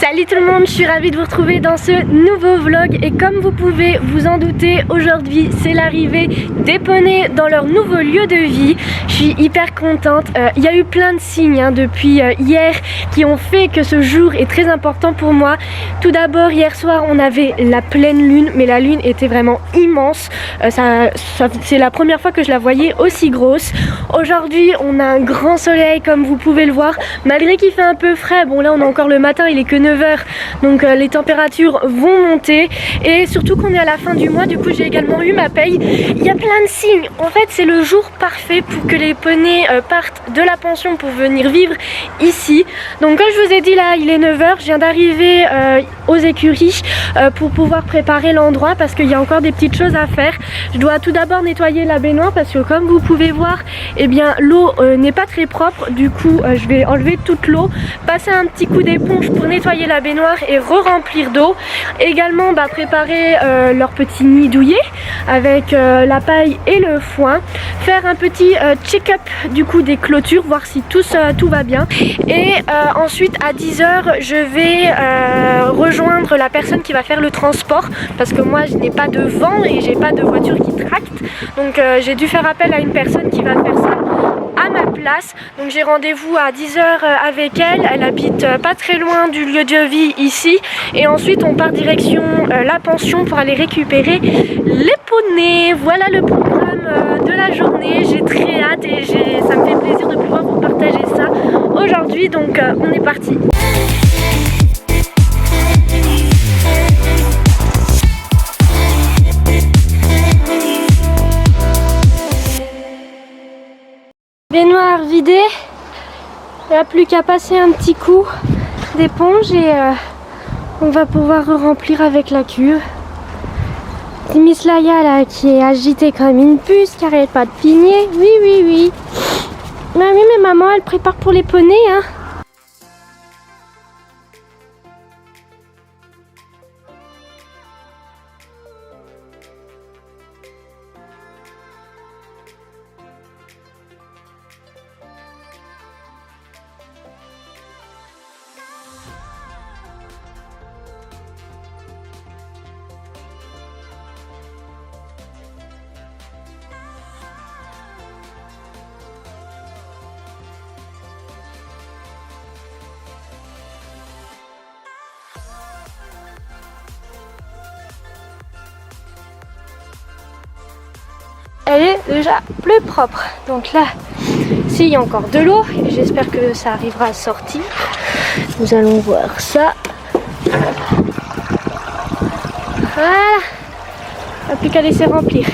Salut tout le monde, je suis ravie de vous retrouver dans ce nouveau vlog et comme vous pouvez vous en douter, aujourd'hui c'est l'arrivée des poneys dans leur nouveau lieu de vie. Je suis hyper contente, il y a eu plein de signes depuis hier qui ont fait que ce jour est très important pour moi. Tout d'abord hier soir on avait la pleine lune, mais la lune était vraiment immense, c'est la première fois que je la voyais aussi grosse. Aujourd'hui on a un grand soleil comme vous pouvez le voir, malgré qu'il fait un peu frais. Bon là on est encore le matin, il est que 9 h, donc les températures vont monter et surtout qu'on est à la fin du mois, du coup j'ai également eu ma paye. Il y a plein de signes, en fait c'est le jour parfait pour que les poneys partent de la pension pour venir vivre ici. Donc comme je vous ai dit là il est 9 h, je viens d'arriver aux écuries pour pouvoir préparer l'endroit parce qu'il y a encore des petites choses à faire. Je dois tout d'abord nettoyer la baignoire parce que comme vous pouvez voir, eh bien l'eau n'est pas très propre, du coup je vais enlever toute l'eau, passer un petit coup d'éponge pour nettoyer la baignoire et re-remplir d'eau. Également préparer leur petit nid douillet avec la paille et le foin, faire un petit check-up du coup des clôtures, voir si tout va bien, et ensuite à 10 h je vais rejoindre la personne qui va faire le transport parce que moi je n'ai pas de vent et j'ai pas de voiture qui tracte, donc j'ai dû faire appel à une personne qui va faire ça à ma place. Donc j'ai rendez-vous à 10 h avec elle, elle habite pas très loin du lieu de vie ici, et ensuite on part direction la pension pour aller récupérer les poneys. Voilà le programme de la journée, j'ai très hâte et ça me fait plaisir de pouvoir vous partager ça aujourd'hui, donc on est parti. Baignoire vidée, il n'y a plus qu'à passer un petit coup d'éponge et on va pouvoir remplir avec la cuve. Miss Laïa là qui est agitée comme une puce, qui arrête pas de pigner. Oui. Bah oui mais maman elle prépare pour les poneys hein. Elle est déjà plus propre, donc là s'il y a encore de l'eau, et j'espère que ça arrivera à sortir, nous allons voir ça. Voilà, il n'y a plus qu'à laisser remplir,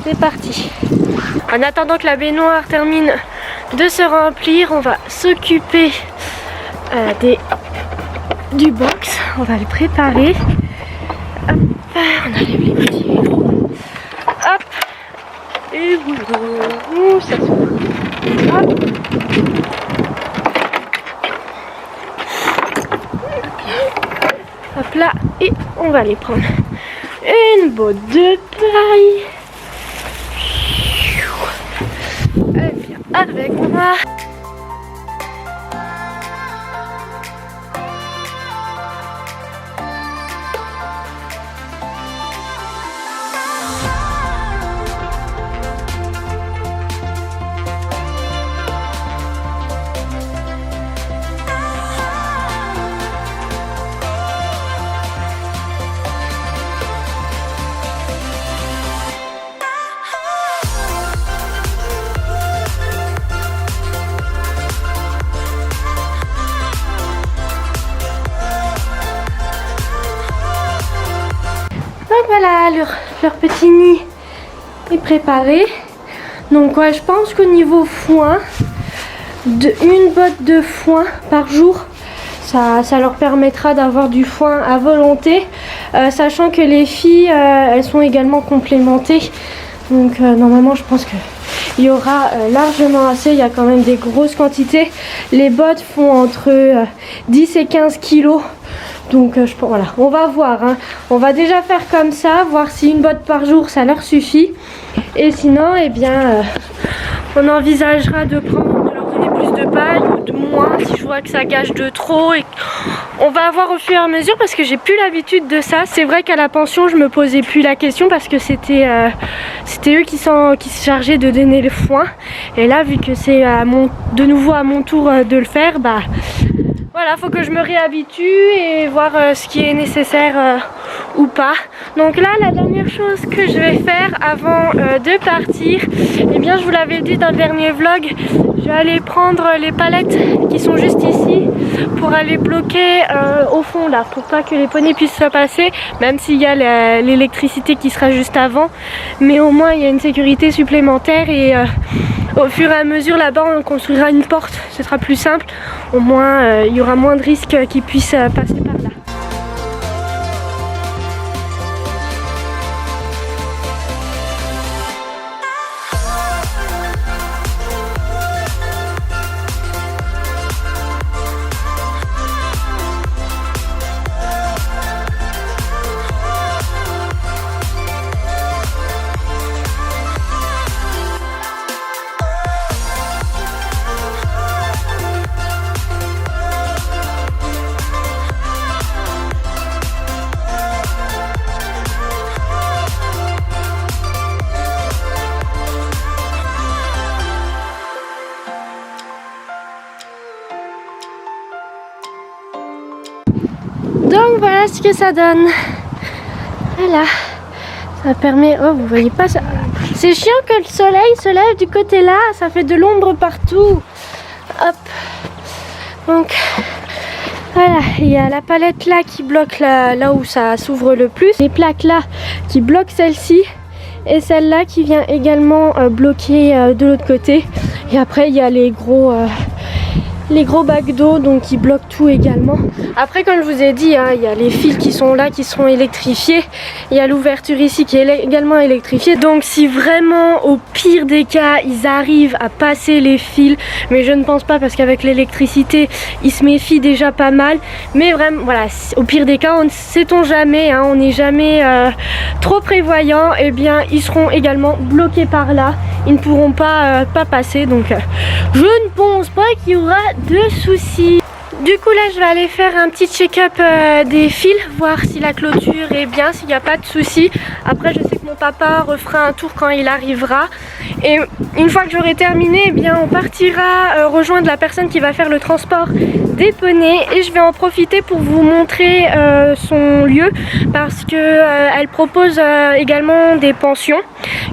c'est parti. En attendant que la baignoire termine de se remplir, on va s'occuper du box, on va le préparer. Hop, on enlève les petits verrous. Hop. Et voilà, ça s'ouvre. Hop. Hop là, et on va aller prendre une botte de paille. Elle vient avec moi. Donc voilà, leur petit nid est préparé. Donc ouais, je pense qu'au niveau foin, une botte de foin par jour, ça leur permettra d'avoir du foin à volonté, sachant que les filles elles sont également complémentées, donc normalement je pense que il y aura largement assez. Il y a quand même des grosses quantités, les bottes font entre 10 et 15 kilos. Donc voilà, on va voir hein. On va déjà faire comme ça, voir si une botte par jour ça leur suffit, et sinon eh bien on envisagera de leur donner plus de paille ou de moins si je vois que ça gâche de trop et On va voir au fur et à mesure parce que j'ai plus l'habitude de ça. C'est vrai qu'à la pension je me posais plus la question parce que c'était eux qui se chargeaient de donner le foin. Et là vu que c'est de nouveau à mon tour de le faire, bah voilà, faut que je me réhabitue et voir ce qui est nécessaire ou pas. Donc là, la dernière chose que je vais faire avant de partir, eh bien je vous l'avais dit dans le dernier vlog, je vais aller prendre les palettes qui sont juste ici pour aller bloquer au fond là, pour pas que les poneys puissent se passer, même s'il y a l'électricité qui sera juste avant, mais au moins il y a une sécurité supplémentaire et au fur et à mesure là-bas on construira une porte, ce sera plus simple, au moins il y aura moins de risques qu'ils puissent passer par là. Donc voilà ce que ça donne. Voilà. Ça permet... Oh, vous voyez pas ça. C'est chiant que le soleil se lève du côté là. Ça fait de l'ombre partout. Hop. Donc voilà. Il y a la palette là qui bloque là où ça s'ouvre le plus. Les plaques là qui bloquent celle-ci. Et celle-là qui vient également bloquer de l'autre côté. Et après il y a les gros bacs d'eau donc qui bloquent tout également. Après comme je vous ai dit, il y a les fils qui sont là qui seront électrifiés. Il y a l'ouverture ici qui est également électrifiée. Donc si vraiment au pire des cas ils arrivent à passer les fils, mais je ne pense pas parce qu'avec l'électricité ils se méfient déjà pas mal. Mais vraiment voilà, au pire des cas, sait-on jamais, on n'est jamais trop prévoyant, et bien ils seront également bloqués par là. Ils ne pourront pas passer, donc je ne pense pas qu'il y aura de soucis. Du coup là je vais aller faire un petit check-up des fils, voir si la clôture est bien, s'il n'y a pas de soucis. Après je sais que mon papa refera un tour quand il arrivera. Et une fois que j'aurai terminé, eh bien on partira rejoindre la personne qui va faire le transport des poneys. Et je vais en profiter pour vous montrer son lieu parce que elle propose également des pensions.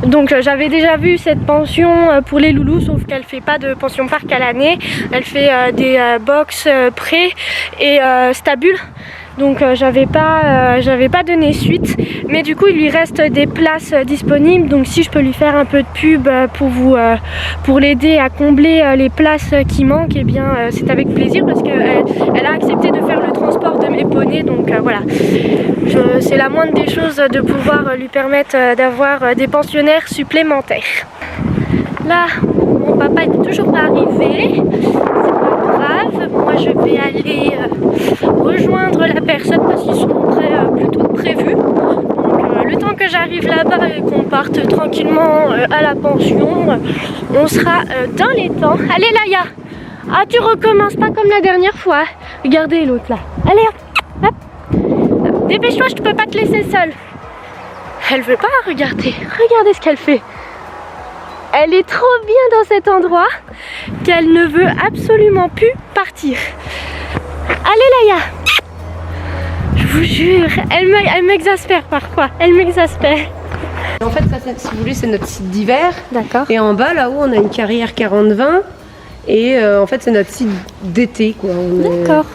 Donc j'avais déjà vu cette pension pour les loulous, sauf qu'elle fait pas de pension parc à l'année. Elle fait des box pré et stabule. Donc j'avais pas donné suite, mais du coup il lui reste des places disponibles. Donc si je peux lui faire un peu de pub pour l'aider à combler les places qui manquent, et bien c'est avec plaisir parce qu'elle a accepté de faire le transport de mes poneys. Donc voilà, c'est la moindre des choses de pouvoir lui permettre d'avoir des pensionnaires supplémentaires. Là mon papa n'est toujours pas arrivé. Moi je vais aller rejoindre la personne parce qu'ils sont plutôt prévus. Donc le temps que j'arrive là-bas et qu'on parte tranquillement à la pension, on sera dans les temps. Allez Laïa, tu recommences pas comme la dernière fois. Regardez l'autre là. Allez hop, hop. Dépêche-toi, je peux pas te laisser seule. Elle veut pas regarder ce qu'elle fait. Elle est trop bien dans cet endroit qu'elle ne veut absolument plus partir. Allez Laïa, je vous jure, elle m'exaspère parfois, elle m'exaspère. En fait, ça, si vous voulez, c'est notre site d'hiver. D'accord. Et en bas, là-haut, on a une carrière 40-20. Et en fait, c'est notre site d'été, quoi. D'accord.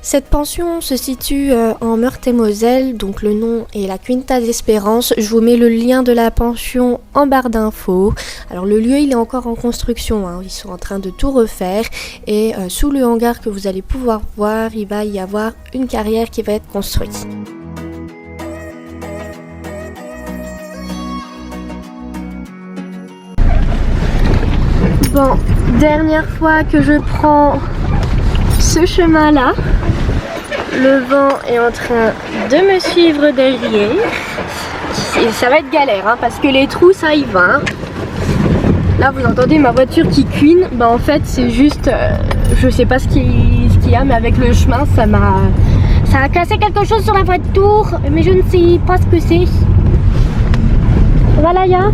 Cette pension se situe en Meurthe-et-Moselle, donc le nom est la Quinta d'Espérance. Je vous mets le lien de la pension en barre d'infos. Alors le lieu il est encore en construction, ils sont en train de tout refaire et sous le hangar que vous allez pouvoir voir, il va y avoir une carrière qui va être construite. Bon, dernière fois que je prends ce chemin là, le vent est en train de me suivre derrière et ça va être galère parce que les trous ça y va. Là vous entendez ma voiture qui cuine, en fait c'est juste je sais pas ce qui aussi, hein, mais avec le chemin, ça a cassé quelque chose sur la voiture, mais je ne sais pas ce que c'est. Voilà, ya.